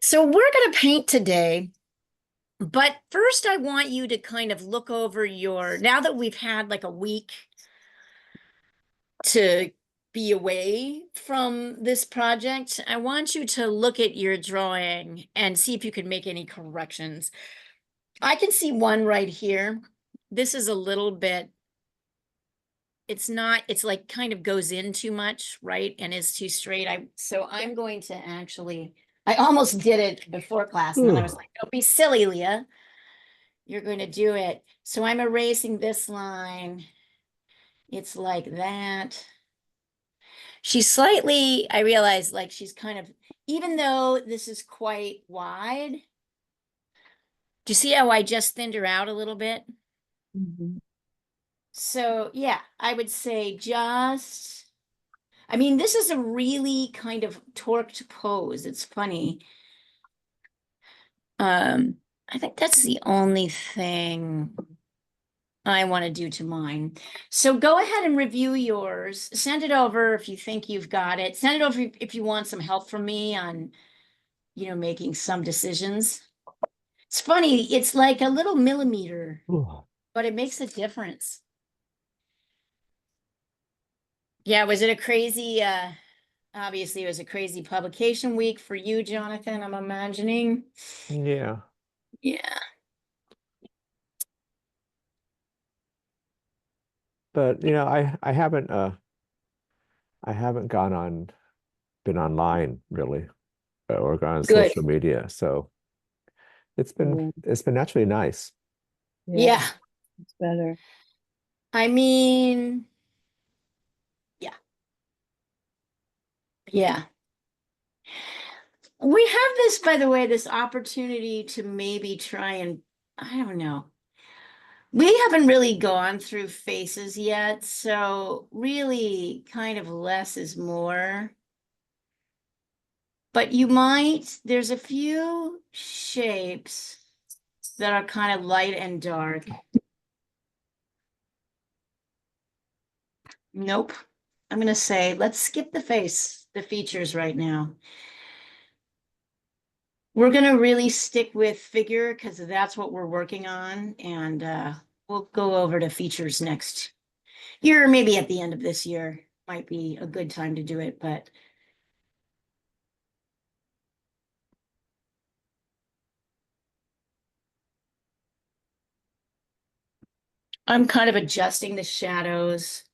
So we're going to paint today, but first I want you to kind of look over now that we've had like a week to be away from this project, I want you to look at your drawing and see if you can make any corrections. I can see one right here. This is a little bit, it's like kind of goes in too much, right? And is too straight. So I'm going to I almost did it before class and then I was Ooh. like, don't be silly, Leah. You're going to do it. So I'm erasing this line. It's like that. I realize like she's kind of, even though this is quite wide, do you see how I just thinned her out a little bit? Mhm. So yeah, I would say I mean, this is a really kind of torqued pose. It's funny. Um, I think that's the only thing I want to do to mine. So go ahead and review yours. Send it over if you think you've got it. Send it over if you want some help from me on, making some decisions. It's funny, it's like a little millimeter, Ooh. but it makes a difference. Yeah, was it a crazy obviously it was a crazy publication week for you, Jonathan, I'm imagining. Yeah, Yeah. but I haven't been online really, or gone on Good. social media. So Yeah, it's been actually nice. yeah, Yeah. it's better. I mean, yeah. Yeah. We have this, by the way, this opportunity to maybe try and, I don't know. We haven't really gone through faces yet, so really kind of less is more. But there's a few shapes that are kind of light and dark. Nope. I'm going to say, let's skip the features right now. We're going to really stick with figure because that's what we're working on. And we'll go over to features next year, maybe at the end of this year. Might be a good time to do it, but I'm kind of adjusting the shadows.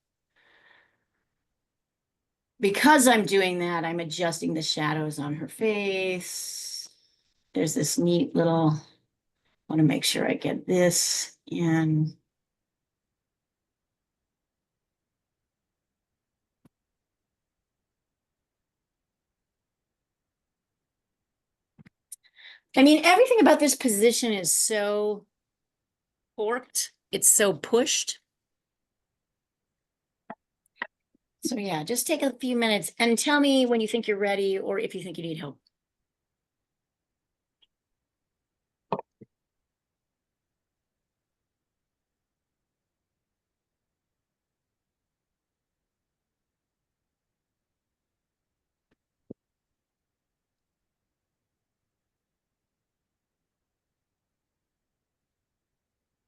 Because I'm doing that, I'm adjusting the shadows on her face. There's this neat little, I want to make sure I get this in. I mean, everything about this position is so forked. It's so pushed. So yeah, just take a few minutes and tell me when you think you're ready or if you think you need help.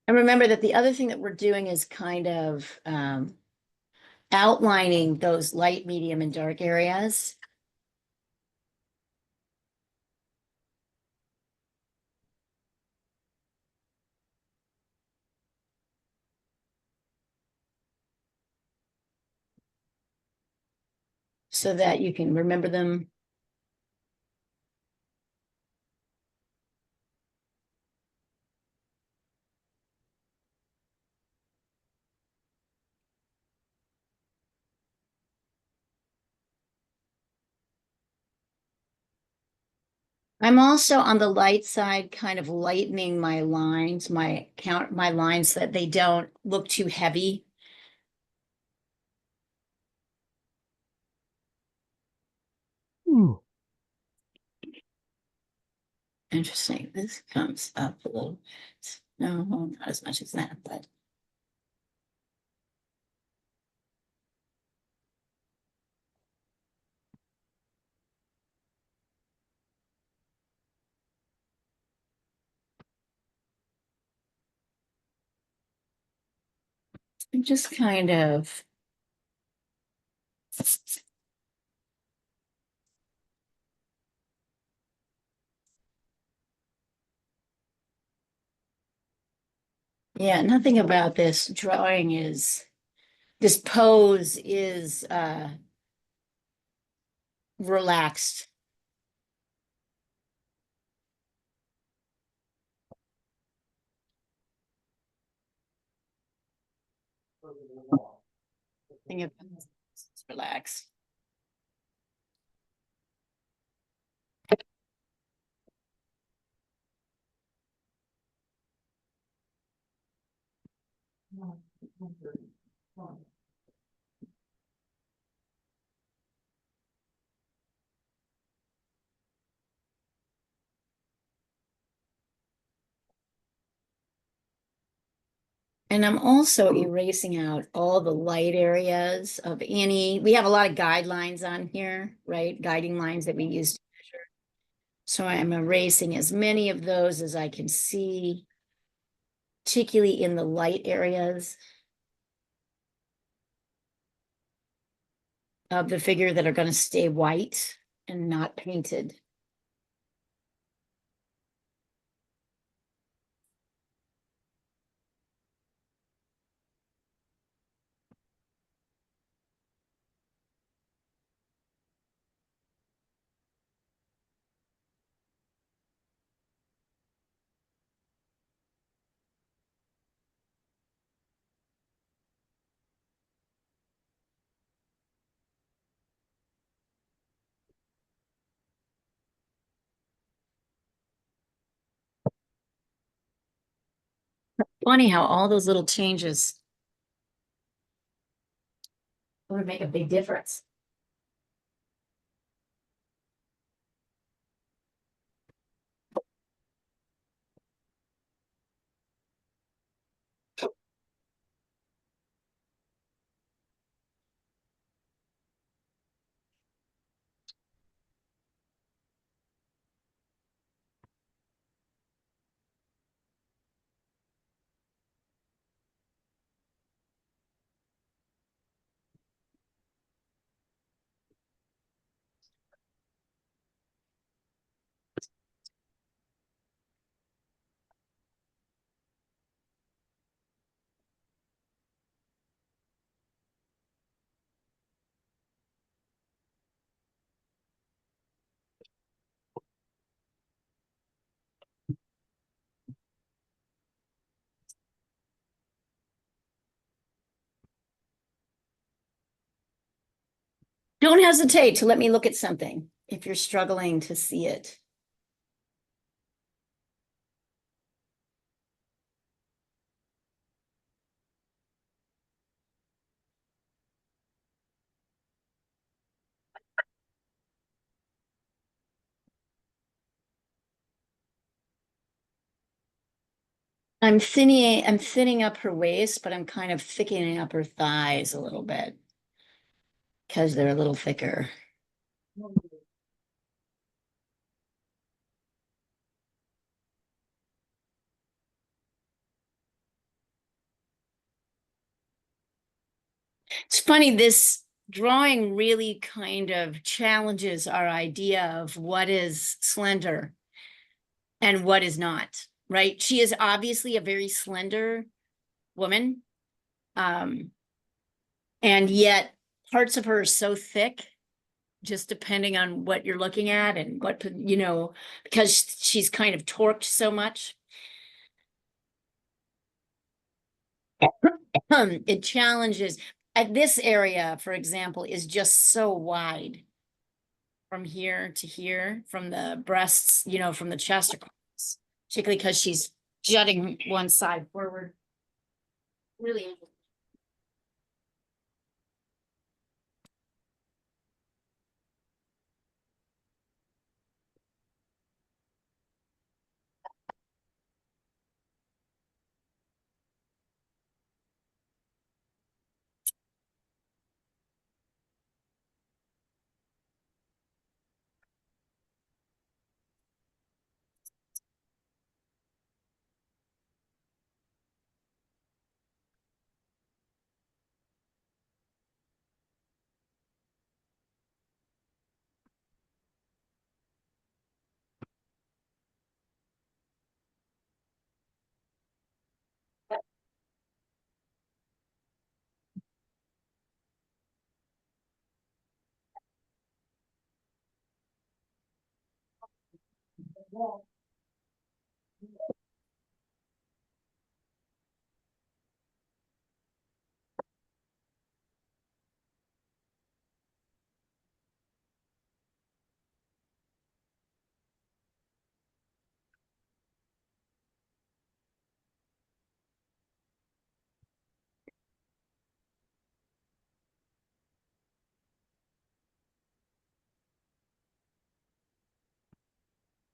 And remember that the other thing that we're doing is kind of outlining those light, medium, and dark areas. So that you can remember them. I'm also on the light side, kind of lightening my lines, my lines so that they don't look too heavy. Ooh. Interesting. This comes up a little bit. No, not as much as that, but just kind of. Yeah, nothing about this drawing is, this pose is relaxed. Think of it's relaxed. And I'm also erasing out all the light areas of any, we have a lot of guidelines on here, right? Guiding lines that we use to measure. So I'm erasing as many of those as I can see, particularly in the light areas of the figure that are going to stay white and not painted. Funny how all those little changes would make a big difference. Don't hesitate to let me look at something if you're struggling to see it. I'm thinning up her waist, but I'm kind of thickening up her thighs a little bit because they're a little thicker. It's funny, this drawing really kind of challenges our idea of what is slender and what is not, right? She is obviously a very slender woman. And yet parts of her are so thick, just depending on what you're looking at and what, because she's kind of torqued so much. It challenges at this area, for example, is just so wide from here to here, from the breasts, from the chest across, particularly because she's jutting one side forward. Really.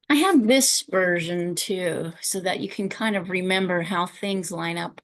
I have this version too, so that you can kind of remember how things line up.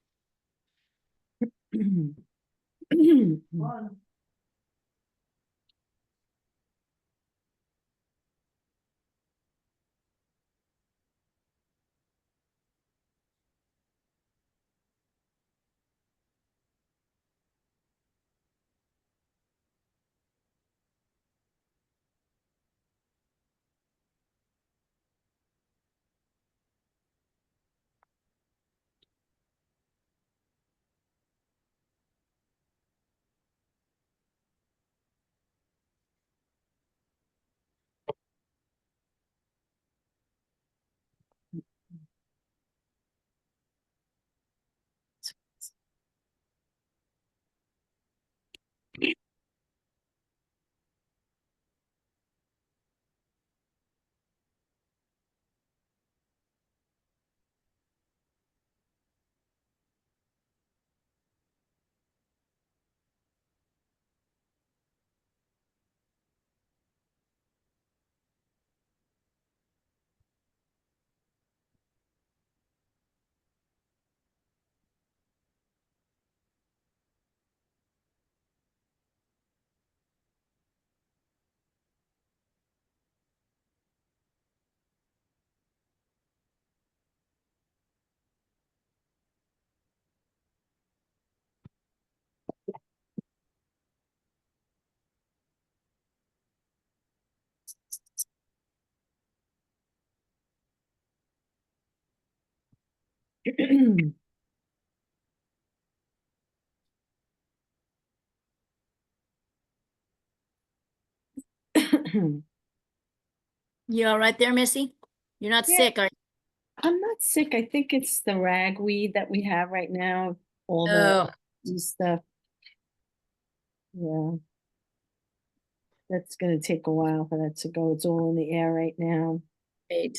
You all right there, Missy? You're not Yeah. sick, are I'm not sick. I think it's the ragweed that we have right now, all you? the Oh, stuff. Yeah, that's gonna take a while for that to go. It's all in the air right now. great.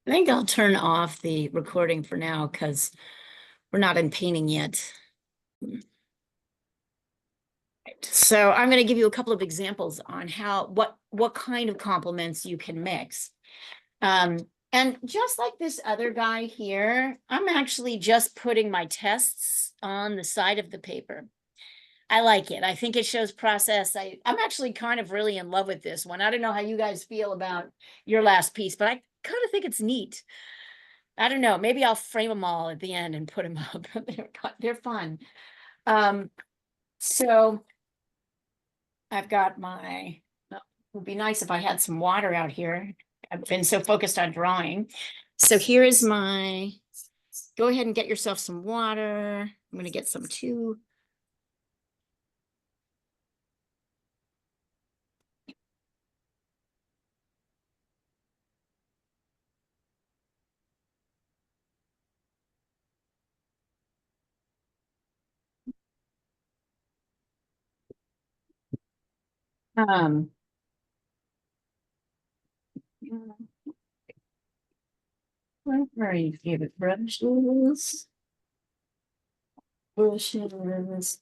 I think I'll turn off the recording for now because we're not in painting yet. So I'm going to give you a couple of examples on how what kind of complements you can mix. And just like this other guy here, I'm actually just putting my tests on the side of the paper. I like it. I think it shows process. I'm actually kind of really in love with this one. I don't know how you guys feel about your last piece, but I kind of think it's neat. I don't know. Maybe I'll frame them all at the end and put them up. They're fun. So I've got my, it would be nice if I had some water out here. I've been so focused on drawing. So here is my, go ahead and get yourself some water. I'm going to get some too. Um, where are your favorite brushes? Brushes.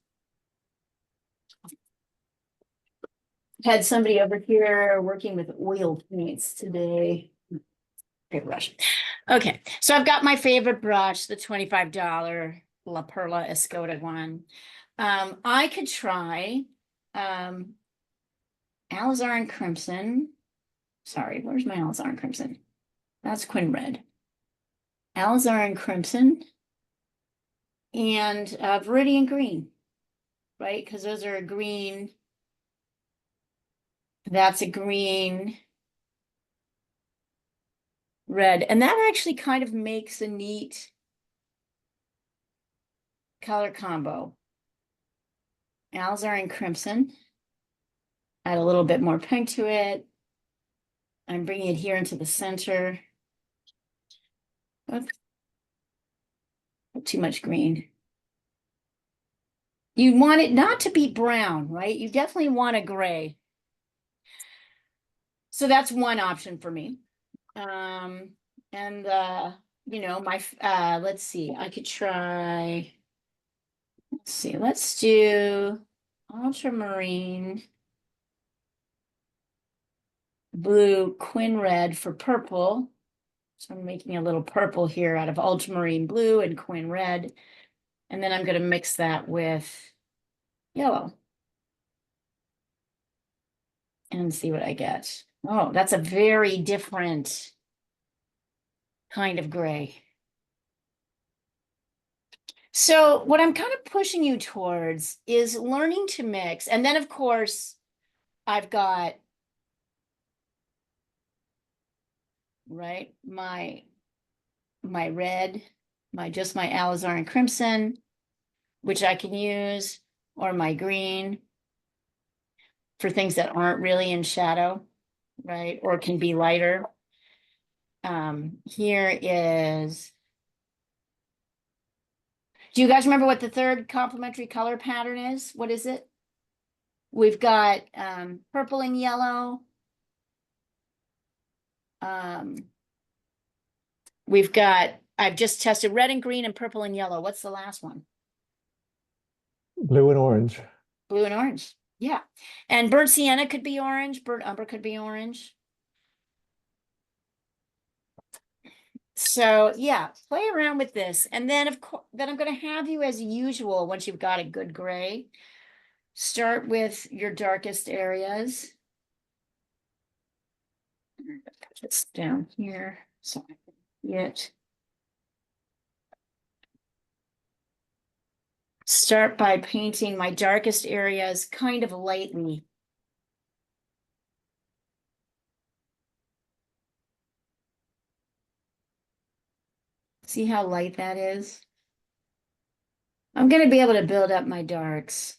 Had somebody over here working with oil paints today. Favorite brush. Okay, so I've got my favorite brush, the $25 La Perla Escoda one. I could try alizarin crimson. Sorry, where's my alizarin crimson? That's Quinn red. Alizarin crimson and Viridian green, right? Because those are a green. That's a green, red, and that actually kind of makes a neat color combo. Alizarin crimson. Add a little bit more pink to it. I'm bringing it here into the center. Oops. Too much green. You want it not to be brown, right? You definitely want a gray. So that's one option for me. And you know, my let's see, I could try, let's see, let's do ultramarine blue, Quinn red for purple. So I'm making a little purple here out of ultramarine blue and Quinn red. And then I'm going to mix that with yellow and see what I get. Oh, that's a very different kind of gray. So what I'm kind of pushing you towards is learning to mix. And then of course, I've got, right, my red, just my alizarin crimson, which I can use, or my green for things that aren't really in shadow, right? Or can be lighter. Here is, do you guys remember what the third complementary color pattern is? What is it? We've got purple and yellow. We've got, I've just tested red and green and purple and yellow. What's the last one? Blue and orange. Blue and orange. Yeah. And burnt sienna could be orange. Burnt umber could be orange. So yeah, play around with this. And then of course, then I'm going to have you as usual, once you've got a good gray, start with your darkest areas. Put this down here so I can see it. Start by painting my darkest areas kind of lightly. See how light that is? I'm going to be able to build up my darks.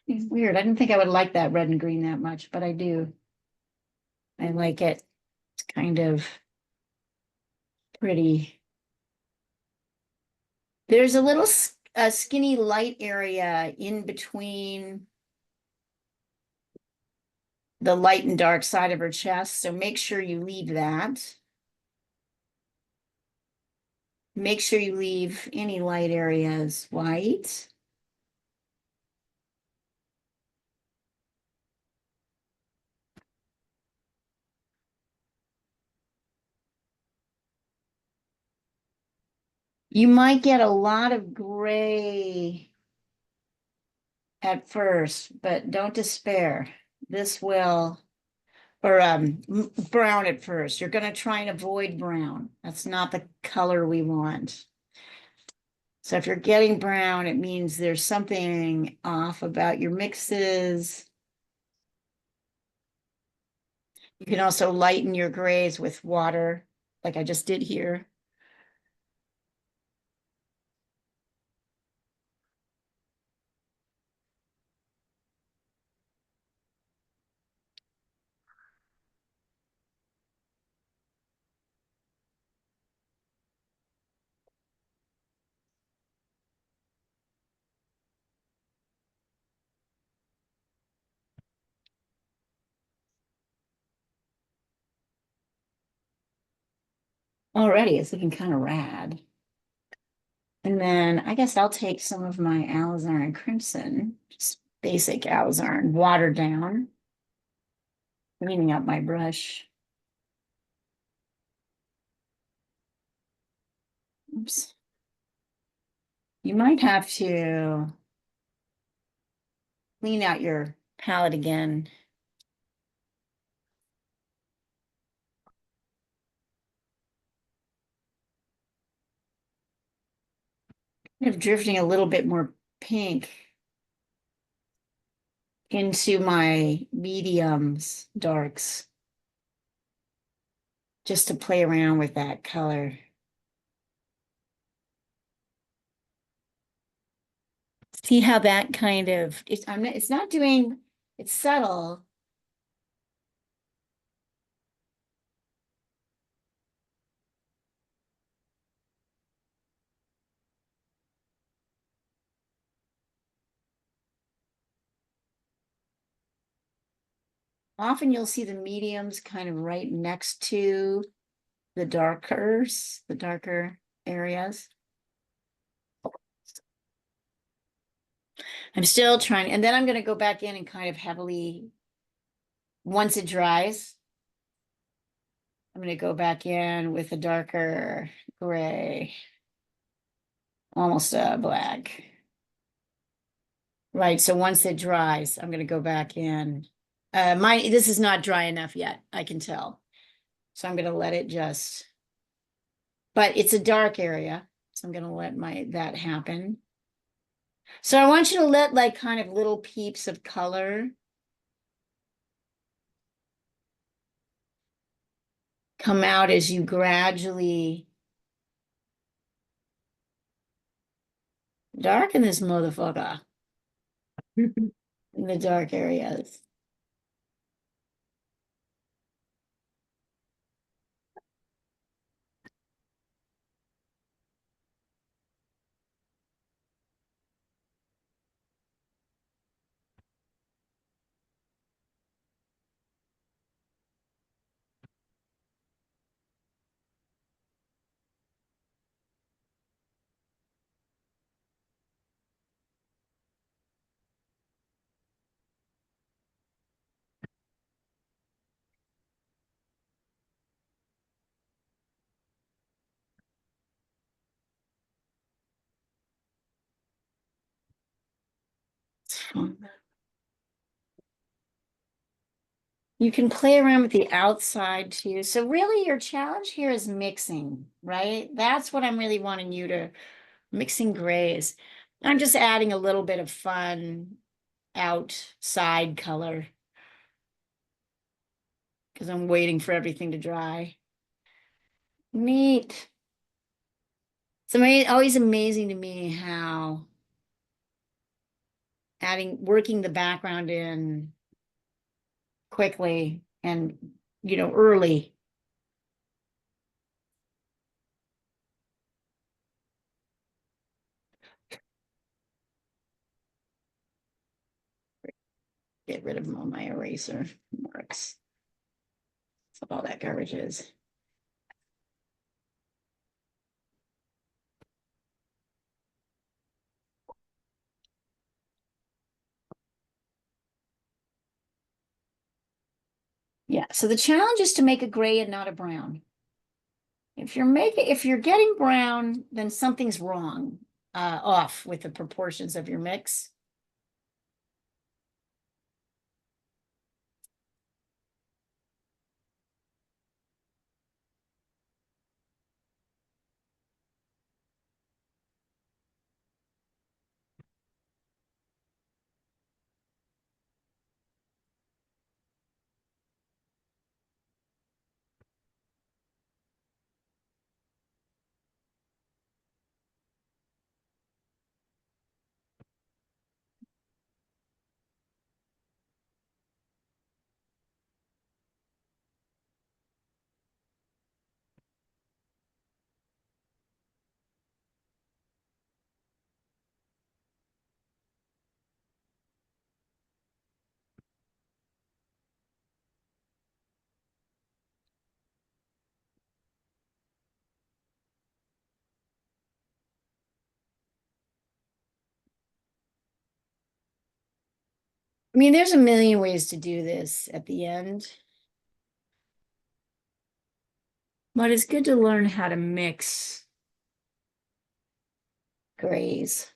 It's weird. I didn't think I would like that red and green that much, but I do. I like it. It's kind of pretty. There's a little skinny light area in between the light and dark side of her chest, so make sure you leave that. Make sure you leave any light areas white. You might get a lot of gray at first, but don't despair. This will, or brown at first. You're going to try and avoid brown. That's not the color we want. So if you're getting brown, it means there's something off about your mixes. You can also lighten your grays with water, like I just did here. Already, it's looking kind of rad. And then I guess I'll take some of my alizarin crimson, just basic alizarin, watered down, cleaning up my brush. Oops. You might have to clean out your palette again. Kind of drifting a little bit more pink into my mediums, darks, just to play around with that color. See how that kind of, it's not doing, it's subtle. Often you'll see the mediums kind of right next to the darker areas. I'm still trying, and then I'm going to go back in and kind of heavily, once it dries, I'm going to go back in with a darker gray, almost a black. Right, so once it dries, I'm going to go back in. This is not dry enough yet, I can tell. So I'm going to let it just, but it's a dark area, so I'm going to let that happen. So I want you to let like kind of little peeps of color come out as you gradually darken this motherfucker in the dark areas. You can play around with the outside too. So really your challenge here is mixing, right? That's what I'm really wanting you to, mixing grays. I'm just adding a little bit of fun outside color because I'm waiting for everything to dry. Neat. It's always amazing to me how working the background in quickly and, early get rid of all my eraser marks. That's what all that garbage is. Yeah, so the challenge is to make a gray and not a brown. If you're getting brown, then something's wrong, off with the proportions of your mix. I mean, there's a million ways to do this at the end. But it's good to learn how to mix grays.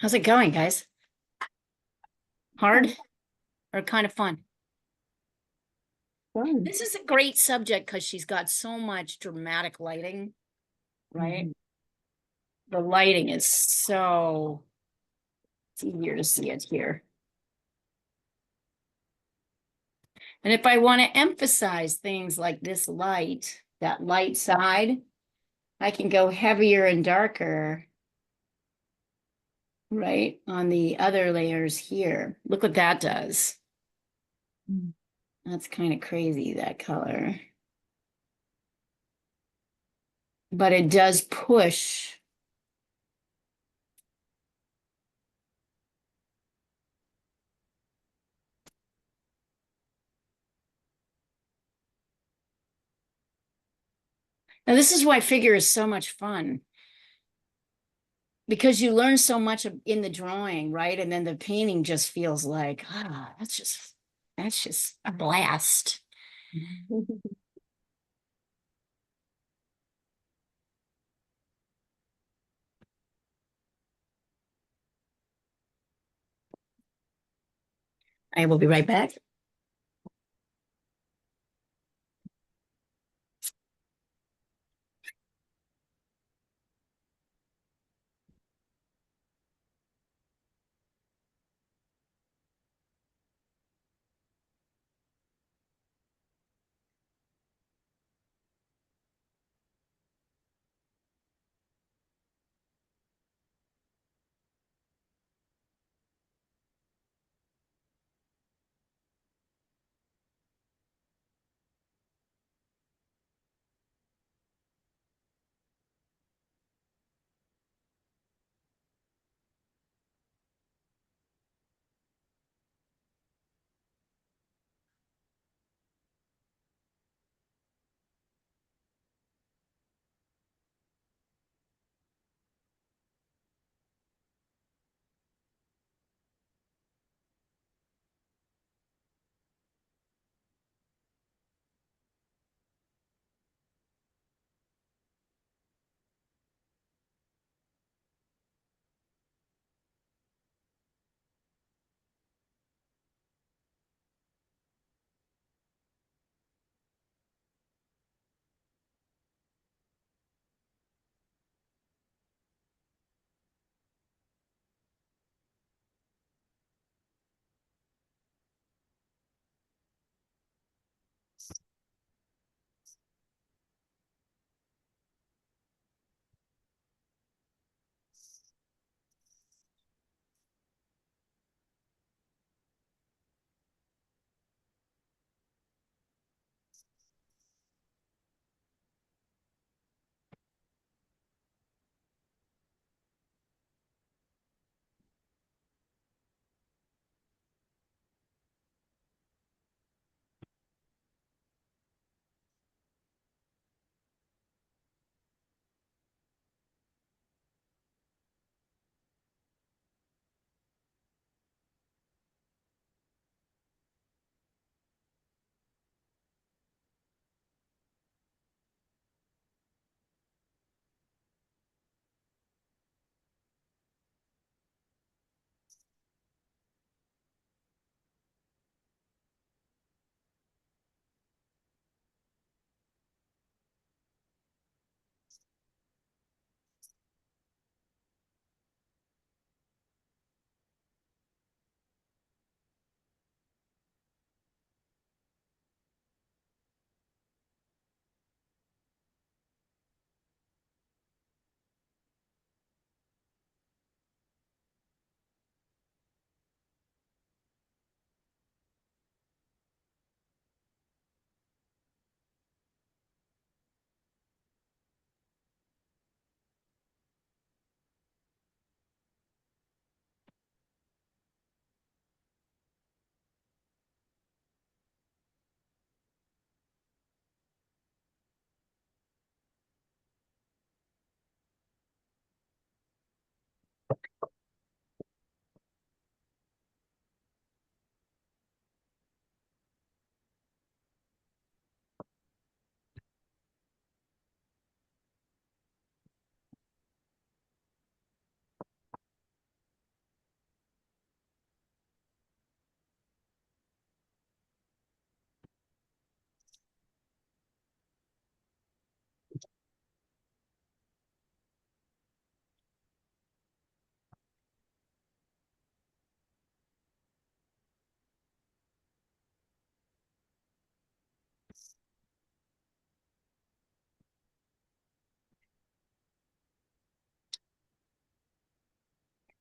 How's it going, guys? Hard or kind of fun? Fun. This is a great subject because she's got so much dramatic lighting, right? Mhm. The lighting is so, it's easier to see it here. And if I want to emphasize things like this light, that light side, I can go heavier and darker, right, on the other layers here. Look what that does. Mm. That's kind of crazy, that color. But it does push. Now, this is why figure is so much fun. Because you learn so much in the drawing, right? And then the painting just feels like, that's just a blast. I will be right back.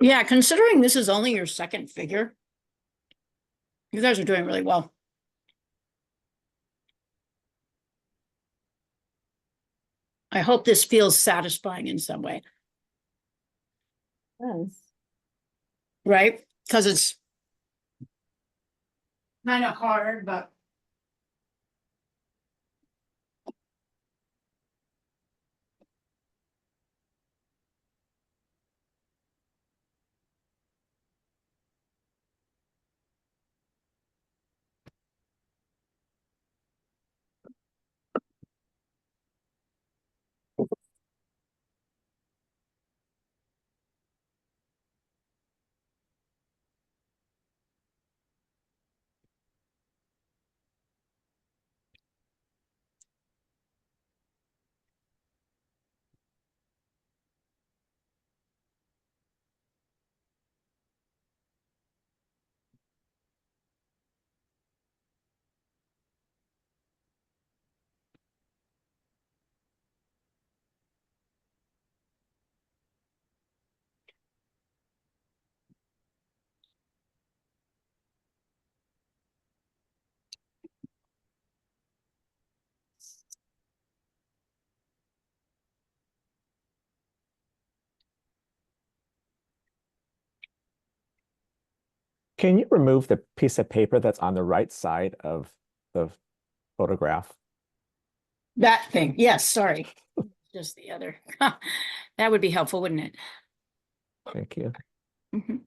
Yeah, considering this is only your second figure, you guys are doing really well. I hope this feels satisfying in some way, Yes. right? Because it's kind of hard, but Can you remove the piece of paper that's on the right side of the photograph? that thing, yes, sorry. Just the other. That would be helpful, wouldn't it? Thank you. Mhm.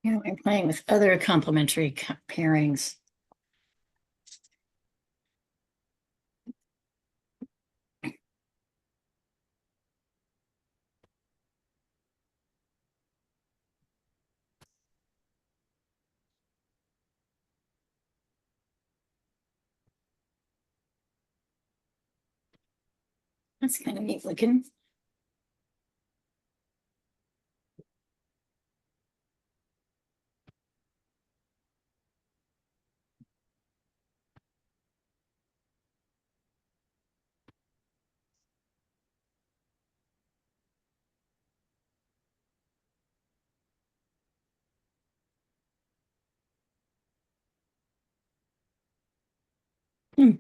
You know, I'm playing with other complementary pairings. That's kind of neat looking. Hmm.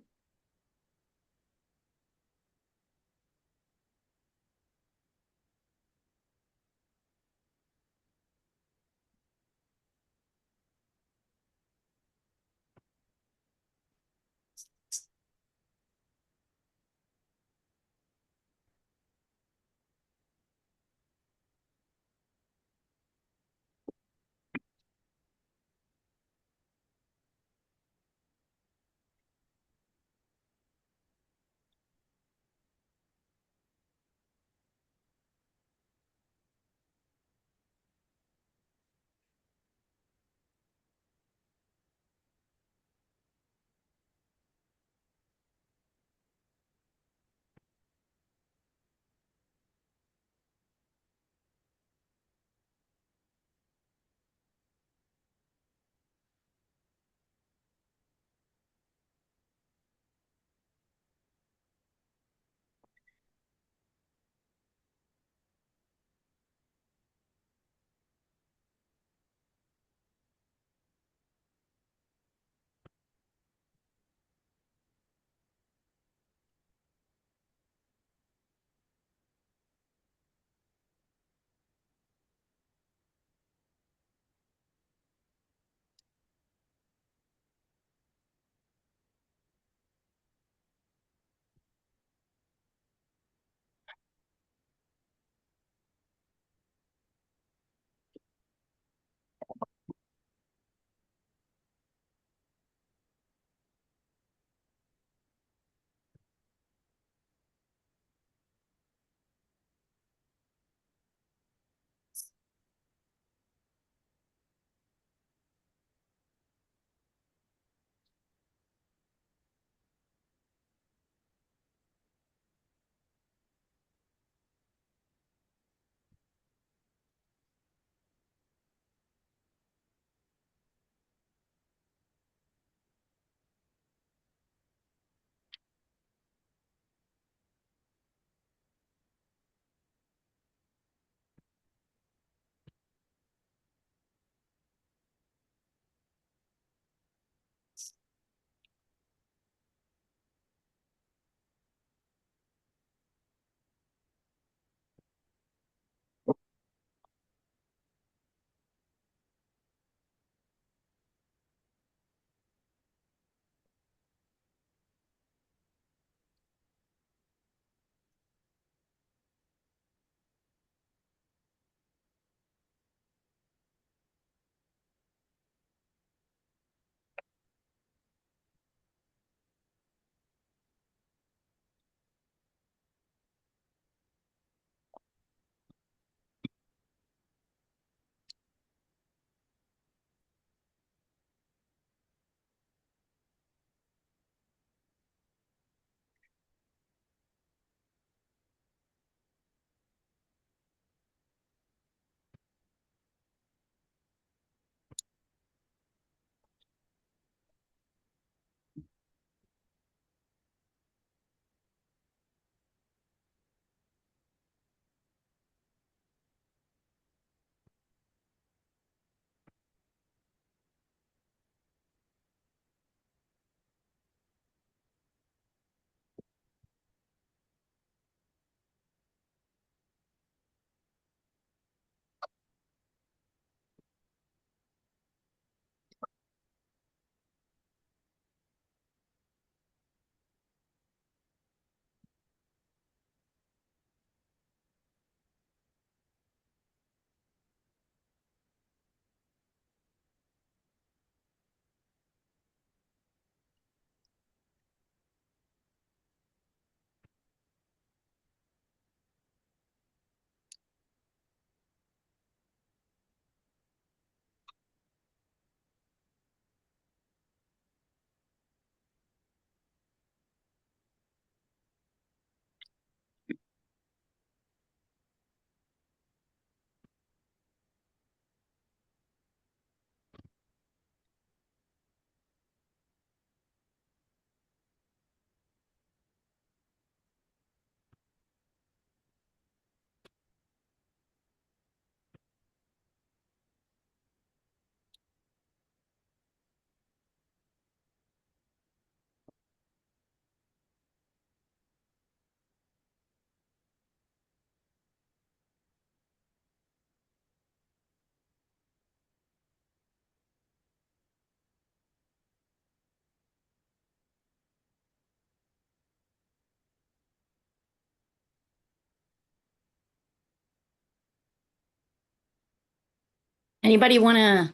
Anybody want to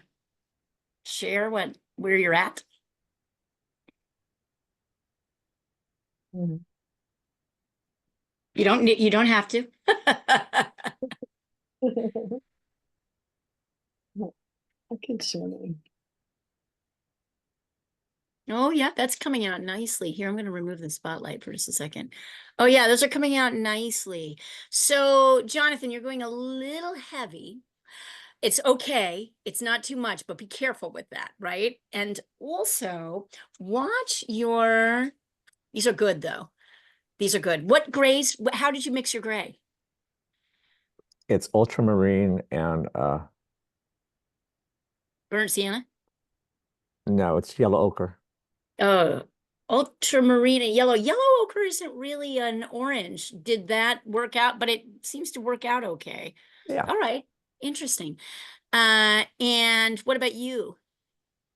share where you're at? Mhm. You don't have to. I can sort of. Oh, yeah, that's coming out nicely. Here, I'm going to remove the spotlight for just a second. Oh, yeah, those are coming out nicely. So, Jonathan, you're going a little heavy. It's okay. It's not too much, but be careful with that, right? And also watch your, these are good though. These are good. What grays, how did you mix your gray? It's ultramarine and Burnt sienna? no, it's yellow ochre. Oh, ultramarine and yellow. Yellow ochre isn't really an orange. Did that work out? But it seems to work out okay. Yeah. All right. Interesting. And what about you?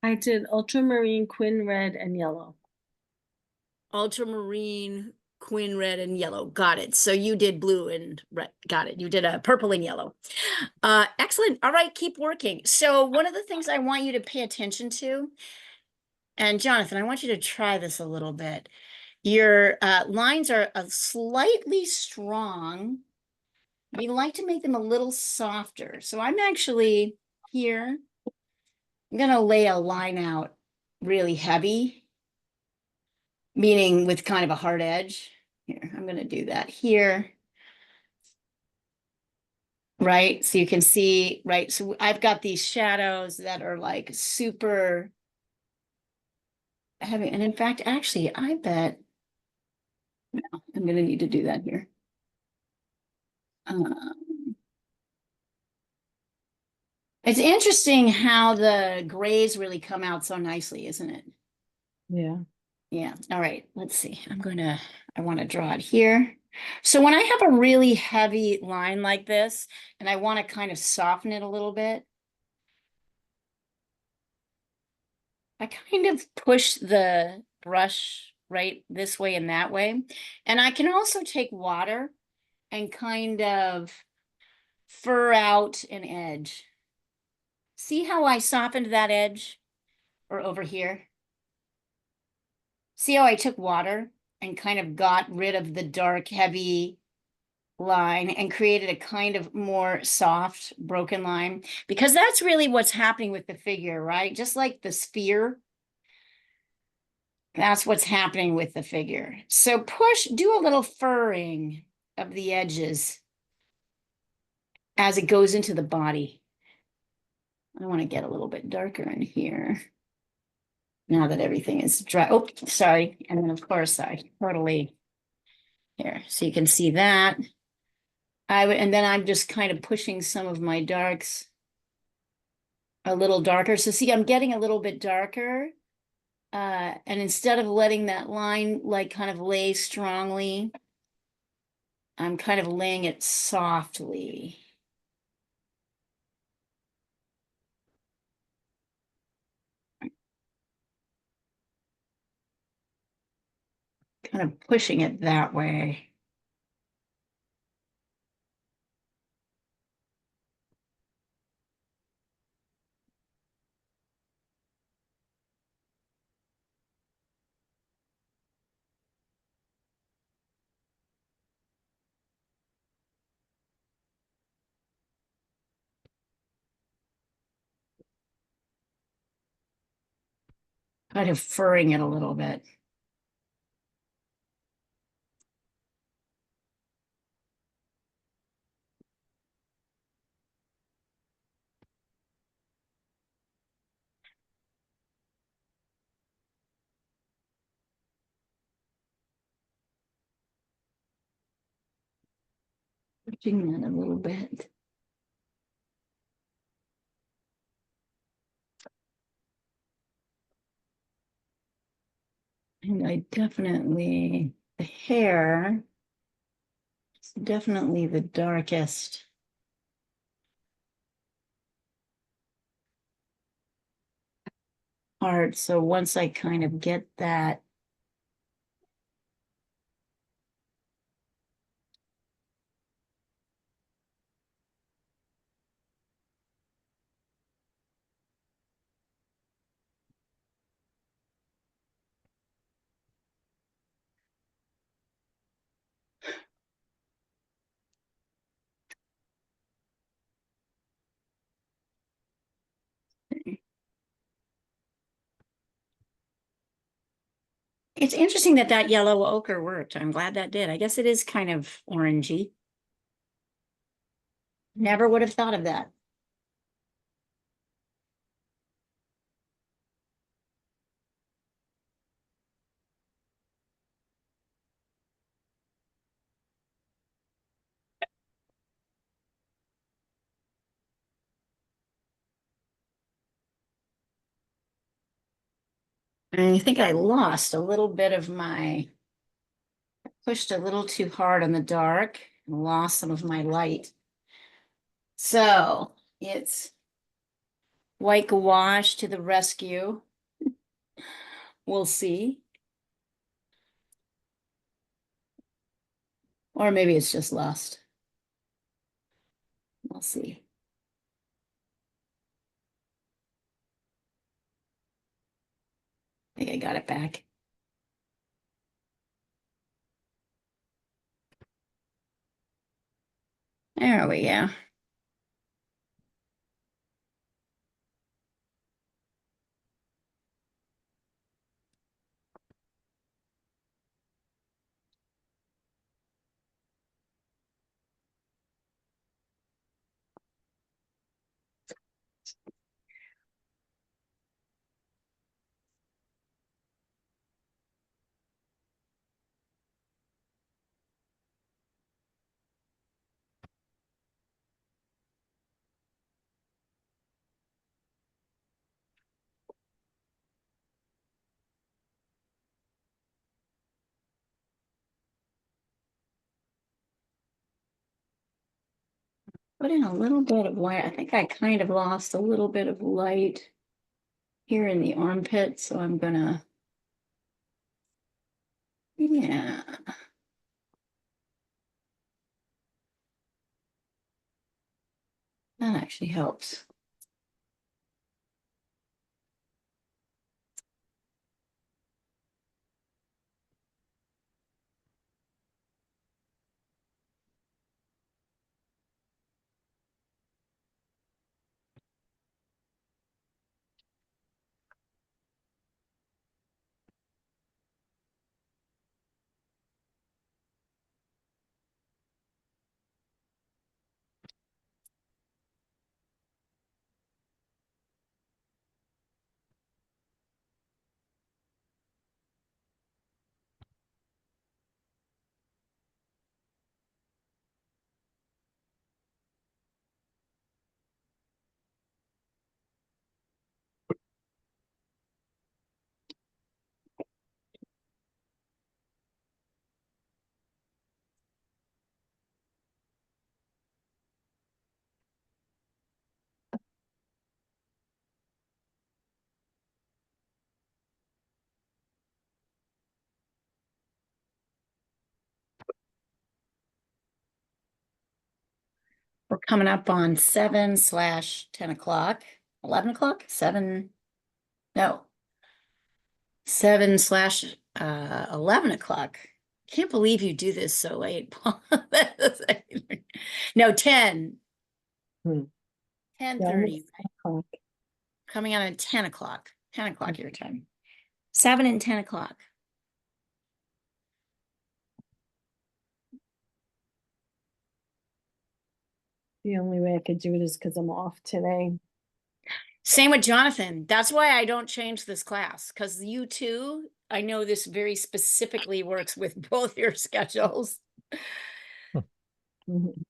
I did ultramarine, quin red, and yellow. Ultramarine, quin red, and yellow. Got it. So you did blue and red. Got it. You did a purple and yellow. Excellent. All right, keep working. So one of the things I want you to pay attention to, and Jonathan, I want you to try this a little bit. Your lines are slightly strong. We like to make them a little softer. So I'm actually here. I'm going to lay a line out really heavy, meaning with kind of a hard edge. Here, I'm going to do that here. Right. So you can see, right. So I've got these shadows that are like super heavy. And in fact, actually, I bet no, I'm going to need to do that here. It's interesting how the grays really come out so nicely, isn't it? Yeah. Yeah. All right. Let's see. I want to draw it here. So when I have a really heavy line like this, and I want to kind of soften it a little bit, I kind of push the brush right this way and that way. And I can also take water and kind of fur out an edge. See how I softened that edge or over here? See how I took water and kind of got rid of the dark, heavy line and created a kind of more soft, broken line? Because that's really what's happening with the figure, right? Just like the sphere, that's what's happening with the figure. So do a little furring of the edges as it goes into the body. I want to get a little bit darker in here now that everything is dry. Oh, sorry. And then of course I totally here. So you can see that. And then I'm just kind of pushing some of my darks a little darker. So see, I'm getting a little bit darker. And instead of letting that line like kind of lay strongly, I'm kind of laying it softly. Kind of pushing it that way. Kind of furring it a little bit. Pushing that a little bit. And I definitely, the hair is definitely the darkest. Part. So once I kind of get that It's interesting that that yellow ochre worked. I'm glad that did. I guess it is kind of orangey. Never would have thought of that. I think I lost a little bit of my, pushed a little too hard on the dark and lost some of my light. So it's white gouache to the rescue. We'll see. Or maybe it's just lost. We'll see. I think I got it back. There we go. Put in a little bit of white. I think I kind of lost a little bit of light here in the armpit, so I'm gonna, yeah. That actually helps. We're coming up on 7/10 o'clock, 11 o'clock, no, 7/11 o'clock. Can't believe you do this so late, Paul. No, 10. Hmm. 10:30, O'clock. coming out at 10 o'clock, 10 o'clock your time. 7 and 10 o'clock. The only way I could do it is because I'm off today. Same with Jonathan. That's why I don't change this class, because you two, I know this very specifically works with both your schedules. Mhm.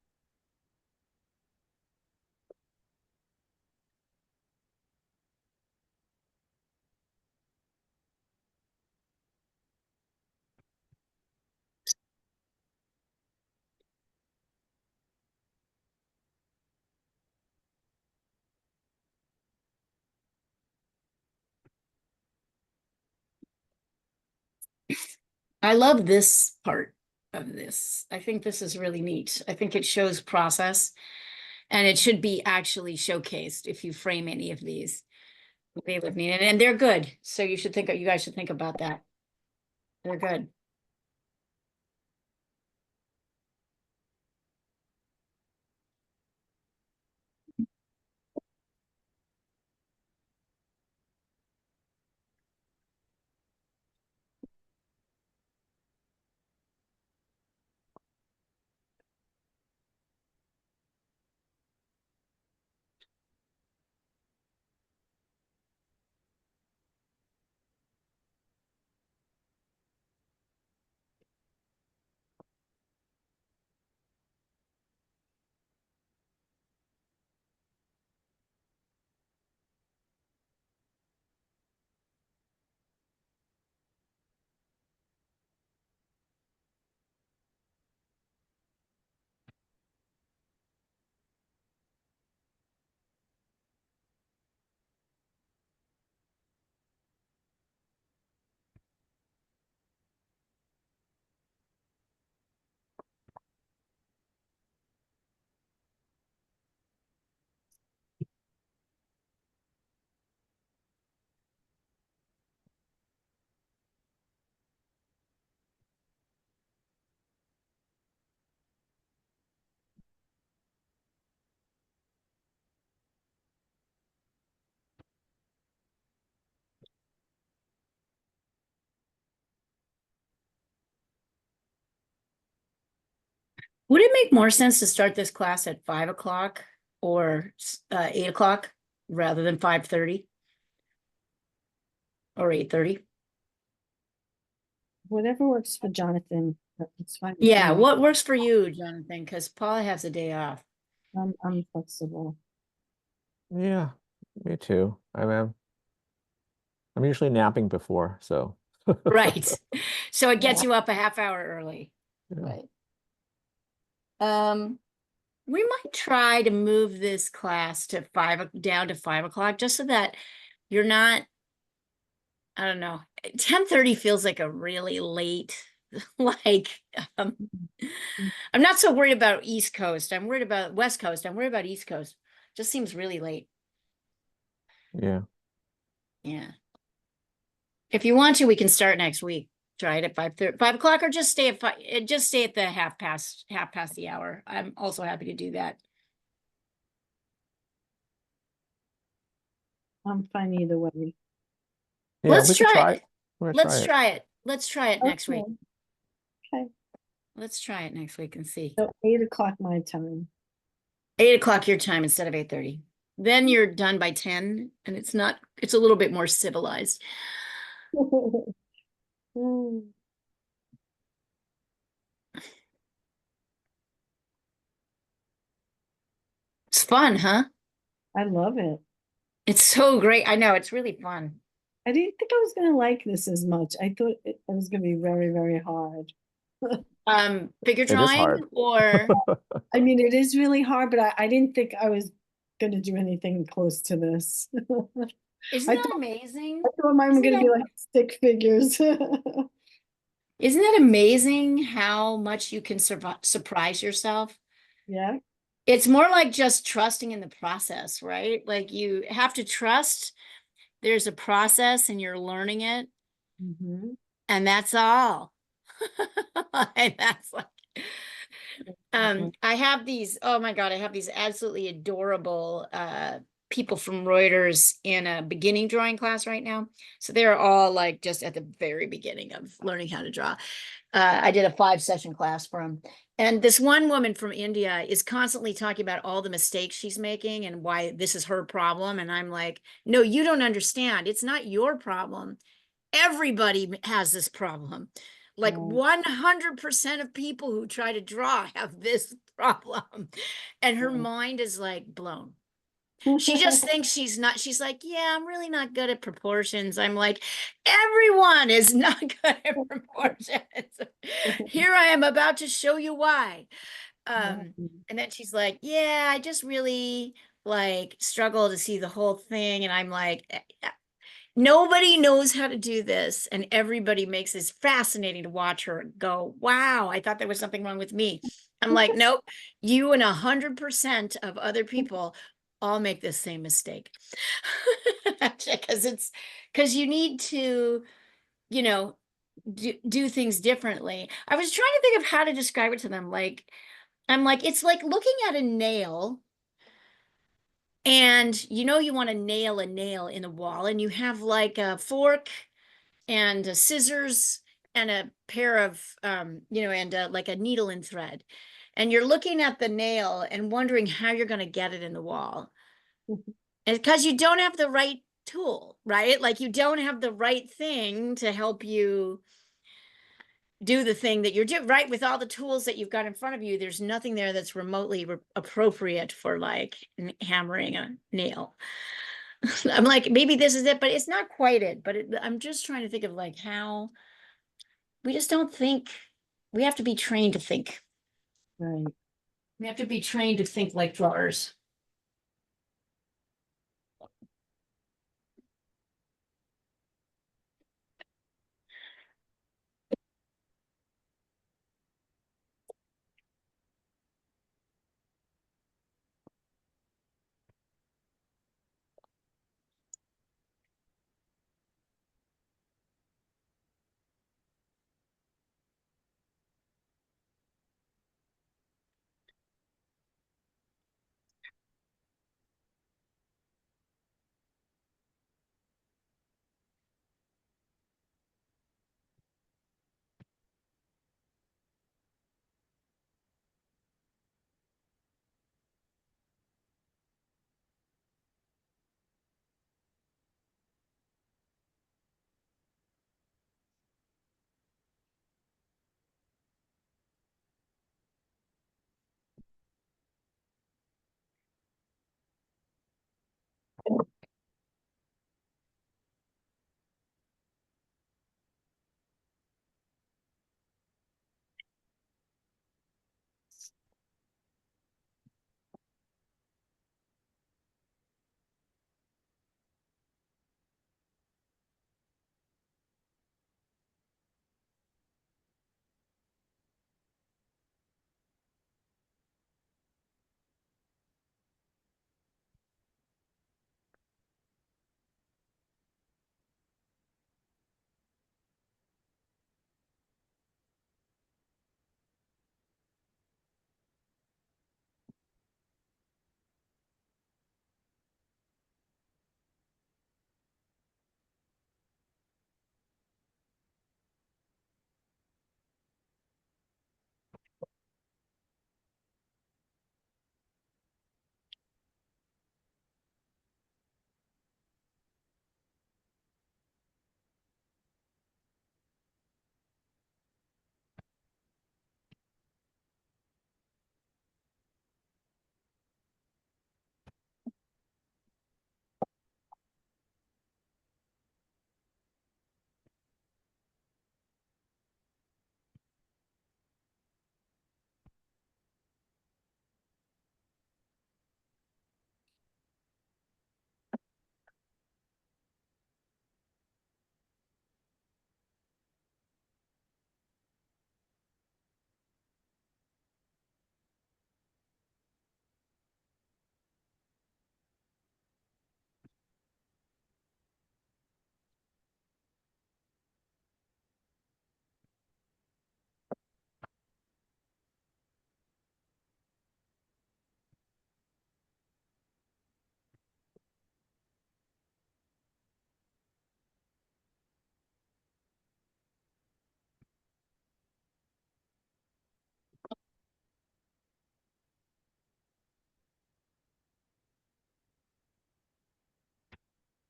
I love this part of this. I think this is really neat. I think it shows process, and it should be actually showcased if you frame any of these. They look neat, and they're good. So you should think, you guys should think about that. They're good. Would it make more sense to start this class at 5 o'clock or 8 o'clock rather than 5:30 or 8:30? Whatever works for Jonathan, it's fine. with Yeah, me. what works for you, Jonathan? Because Paula has a day off. I'm flexible. Yeah, me too. I'm usually napping before, so. Right. So it gets Yeah. you up a half hour early. Yeah. Right. We might try to move this class to down to 5 o'clock, just so that you're not, I don't know, 10:30 feels like a really late, like, um, I'm not so worried about East Coast. I'm worried about West Coast. I'm worried about East Coast. Just seems really late. Yeah. Yeah. If you want to, we can start next week. Try it at 5:30, 5 o'clock, or just stay at just stay at the half past the hour. I'm also happy to do that. I'm fine either way. Yeah, Let's we could try try. it. We're gonna Let's try it. try it. Let's try it next week. Okay. Okay, Let's try it next week and see. so 8 o'clock my time. 8 o'clock your time instead of 8:30. Then you're done by 10, and it's a little bit more civilized. Mm, It's fun, huh? I love it. It's so great. I know, it's really fun. I didn't think I was gonna like this as much. I thought it was gonna be very, very hard. Figure It is drawing hard. or I mean, it is really hard, but I didn't think I was gonna do anything close to this. isn't I that thought, amazing? I thought mine were Isn't gonna that, be like stick figures. isn't that amazing how much you can surprise yourself? Yeah. It's more like just trusting in the process, right? Like you have to trust there's a process and you're learning it, Mhm. and that's all. And that's like, I have these, oh my God, I have these absolutely adorable people from Reuters in a beginning drawing class right now. So they're all like just at the very beginning of learning how to draw. I did a 5-session class for them. And this one woman from India is constantly talking about all the mistakes she's making and why this is her problem. And I'm like, no, you don't understand. It's not your problem. Everybody has this problem. Like Right. 100% of people who try to draw have this problem. And her Right. mind is like blown. She just thinks she's not, she's like, yeah, I'm really not good at proportions. I'm like, everyone is not good at proportions. Here I am about to show you why. And then she's like, yeah, I just really like struggle to see the whole thing. And I'm like, nobody knows how to do this, and everybody makes this fascinating to watch her go, wow, I thought there was something wrong with me. I'm like, nope, you and 100% of other people all make this same mistake. Because you need to, you know, do things differently. I was trying to think of how to describe it to them. Like, I'm like, it's like looking at a nail, and you want to nail a nail in the wall, and you have like a fork and scissors and a pair of and like a needle and thread, and you're looking at the nail and wondering how you're going to get it in the wall, and because you don't have the right tool, right? Like you don't have the right thing to help you do the thing that you're doing, right? With all the tools that you've got in front of you, there's nothing there that's remotely appropriate for like hammering a nail. I'm like, maybe this is it, but it's not quite it. But I'm just trying to think of like how we just don't think. We have to be trained to think. Right. We have to be trained to think like drawers.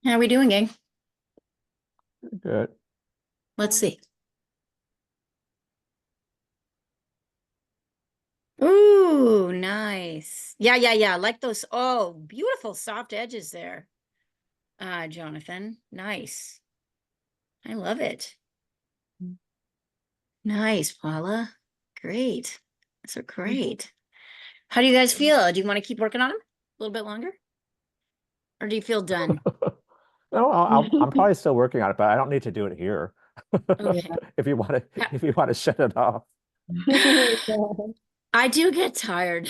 How are we doing, gang? Good. Let's see. Ooh, nice. Yeah, yeah, yeah. I like those. Oh, beautiful soft edges there. Jonathan. Nice. I love it. Nice, Paula. Great. So great. How do you guys feel? Do you want to keep working on them a little bit longer? Or do you feel done? No, I'm probably still working on it, but I don't need to do it here. Okay. If you want to, Ha- if you want to shut it off. I do get tired.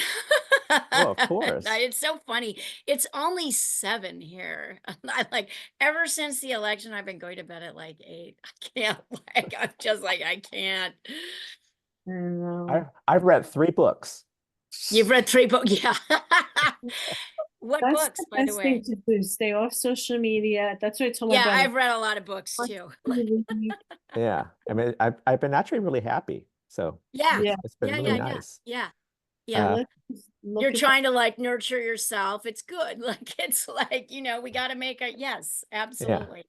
Oh, of course. It's so funny. It's only 7 here. I like ever since the election, I've been going to bed at like 8. I can't like I'm just like I can't. I know. I've read 3 books. You've read 3 books. Yeah. What That's books, the by the best thing way? to do. Stay off social media. That's what I told my Yeah, brother. I've read a lot of books too. Yeah. I mean, I've been actually really happy. So Yeah. Yeah. it's been Yeah, really yeah, yeah. nice. Yeah. So Yeah. Uh, let's You're look at trying to like nurture yourself. It's good. Like it's like, we got to make a yes, yeah, absolutely.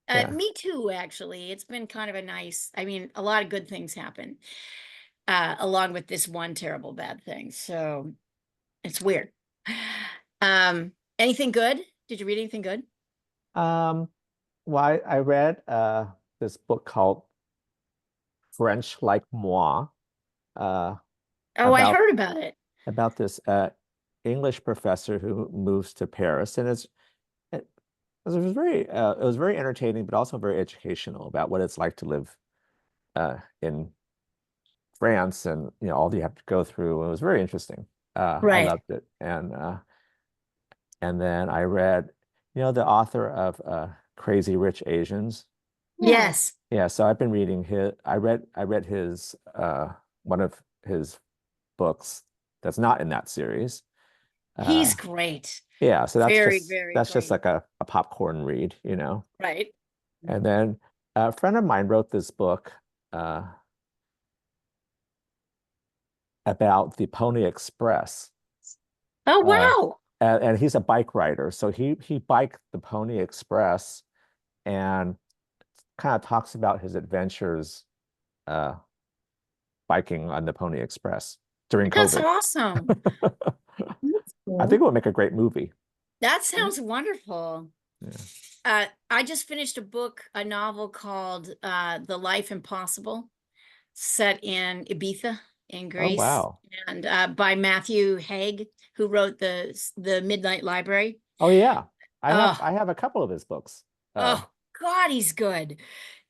yeah. Me too, actually. It's been kind of a nice, I mean, a lot of good things happen, along with this one terrible bad thing. So it's weird. Anything good? Did you read anything good? Um, well, I read this book called French Like Moi, uh, Oh, I about heard about it. this English professor who moves to Paris, and it, it was very entertaining, but also very educational about what it's like to live in France, and all you have to go through. It was very interesting. I Right. loved it, and then I read, the author of Crazy Rich Asians. yeah. Yes. Yeah, so I've been reading his. I read his one of his books that's not in that series. He's Uh, great. yeah, so Very, very that's just great. like a popcorn read. Right. And then a friend of mine wrote this book uh, about the Pony Express. Oh, Uh, wow. and he's a bike rider, so he biked the Pony Express and kind of talks about his adventures uh, biking on the Pony Express during That's COVID. awesome. That's I think cool. it would make a great movie. That sounds wonderful. Yeah. I just finished a novel called The Life Impossible, set in Ibiza in Oh, Greece, wow. and by Matthew Haig, who wrote the Midnight Library. Oh, yeah. Oh, I have a couple of his books. oh God, he's good.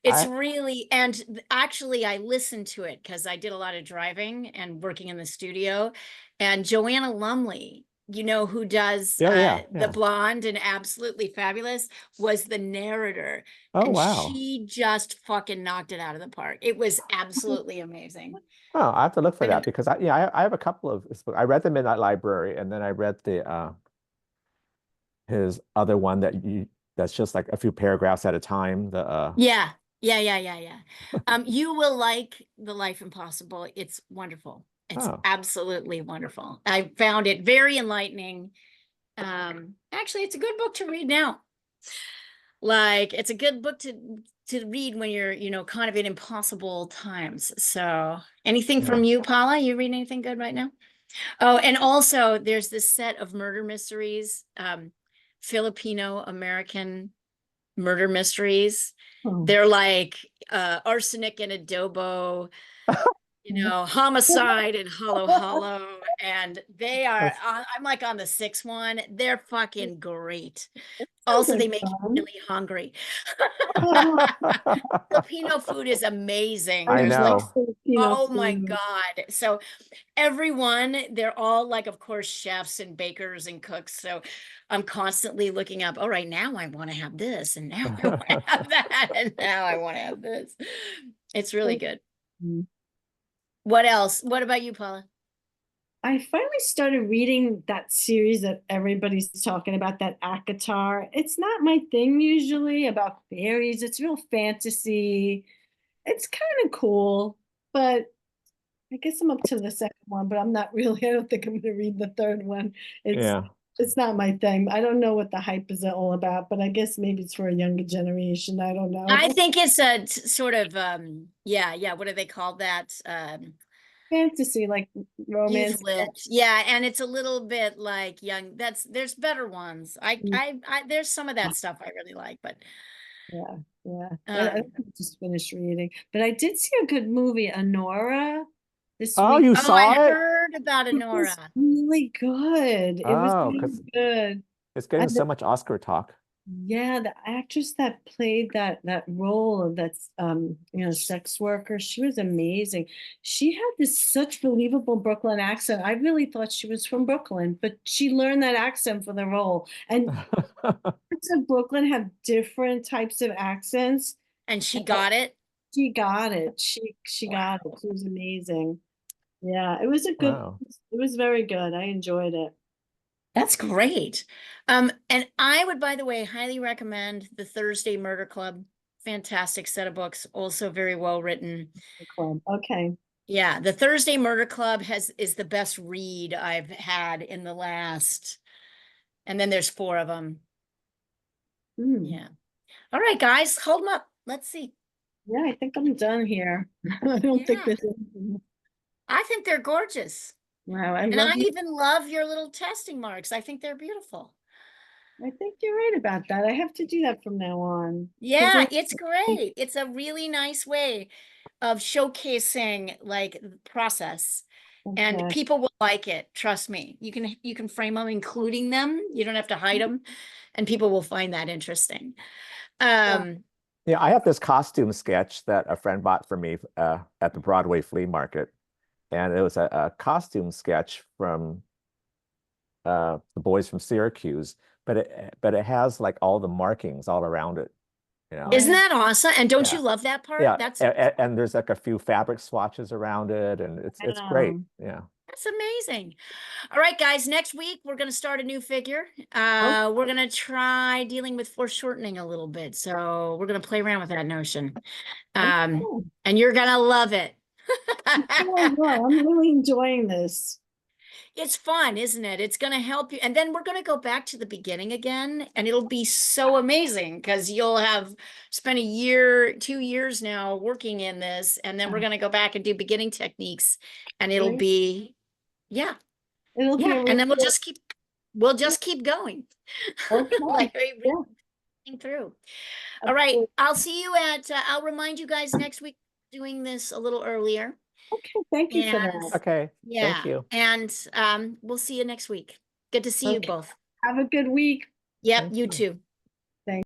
It's I really, and actually, I listened to it because I did a lot of driving and working in the studio. And Joanna Lumley, who does Oh, yeah, The yeah. Blonde and Absolutely Fabulous, was the narrator. Oh, And wow. she just fucking knocked it out of the park. It was absolutely amazing. Oh, I have to look for that And because I have a couple of his books. I read The Midnight Library, and then I read the his other one that's just like a few paragraphs at a time. The yeah, yeah, yeah, yeah, yeah. You will like The Life Impossible. It's wonderful. It's oh absolutely wonderful. I found it very enlightening. Actually, it's a good book to read now. Like, it's a good book to read when you're, kind of in impossible times. So, anything yeah. from you, Paula? You reading anything good right now? Oh, and also there's this set of murder mysteries, Filipino American murder mysteries. Oh. They're like arsenic and adobo, homicide and hollow hollow. And they are, That's I'm like on the 6th one. They're fucking great. Sounds Also, like they make you fun. really hungry. Filipino food is amazing. I I There's like, love know. Filipino oh my food. God. So everyone, they're all like, of course, chefs and bakers and cooks. So I'm constantly looking up, all right, now I want to have this, and now I want to have that, and now I want to have this. It's really good. Mm. What else? What about you, Paula? I finally started reading that series that everybody's talking about, that Akatar. It's not my thing usually about fairies. It's real fantasy. It's kind of cool, but I guess I'm up to the second one, but I'm not really, I don't think I'm going to read the third one. It's Yeah. It's not my thing. I don't know what the hype is all about, but I guess maybe it's for a younger generation. I don't I know. think it's a sort of, yeah, what do they call that? Fantasy, like Youth romance. lit. Yeah, and it's a little bit like young. There's better ones. There's some of that stuff I really like, but Yeah, yeah. I um just finished reading, but I did see a good movie, Honora, this Oh, week. you oh, I saw it? heard about It was Honora. really good. It was Oh, really because good. it's getting And so much Oscar talk. yeah, the actress that played that role of that's sex worker, she was amazing. She had this such believable Brooklyn accent. I really thought she was from Brooklyn, but she learned that accent for the role. And parts of Brooklyn have different types of accents. And she And got it. she got it. She got it. Wow. She was amazing. Yeah, it was a good, Wow. it was very good. I enjoyed it. That's great. And I would, by the way, highly recommend the Thursday Murder Club. Fantastic set of books, also very well written. The club. Okay. Yeah, the Thursday Murder Club is the best read I've had in the last, and then there's 4 of them. Hmm. Yeah. All right, guys, hold them up. Let's see. Yeah, I think I'm done here. I don't think Yeah, there's anything. I think they're gorgeous. Wow, I And love I you. even love your little testing marks. I think they're beautiful. I think you're right about that. I have to do that from now on. Because Yeah, it's great. It's a really nice way of showcasing like the process. And okay. people will like it. Trust me. You can frame them, including them. You don't have to hide them, and people will find that interesting. Yeah. Yeah, I have this costume sketch that a friend bought for me at the Broadway flea market. And it was a costume sketch from the boys from Syracuse, but it has like all the markings all around it, you know. Isn't that awesome? And don't Yeah. you love that part? Yeah, and there's like a few fabric swatches around it, and it's great. Wow. Yeah. That's amazing. All right, guys, next week we're going to start a new figure. Oh, We're going to try dealing with foreshortening a little bit. So we're going to play around with that notion. okay. And you're going to love it. Oh, no, I'm really enjoying this. It's fun, isn't it? It's going to help you. And then we're going to go back to the beginning again, and it'll be so amazing because you'll have spent a year, 2 years now working in this. And then we're going to go back and do beginning techniques, and it'll Great. be, yeah, It'll be yeah. a And really then we'll just keep going. okay. Like we Yeah, reading through. All right. absolutely. I'll see you I'll remind you guys next week doing this a little earlier. Okay, thank you for And that. Okay. Thank yeah, you. and we'll see you next week. Good to see you Okay. both. Have a good week. Yep, Thank you you. too.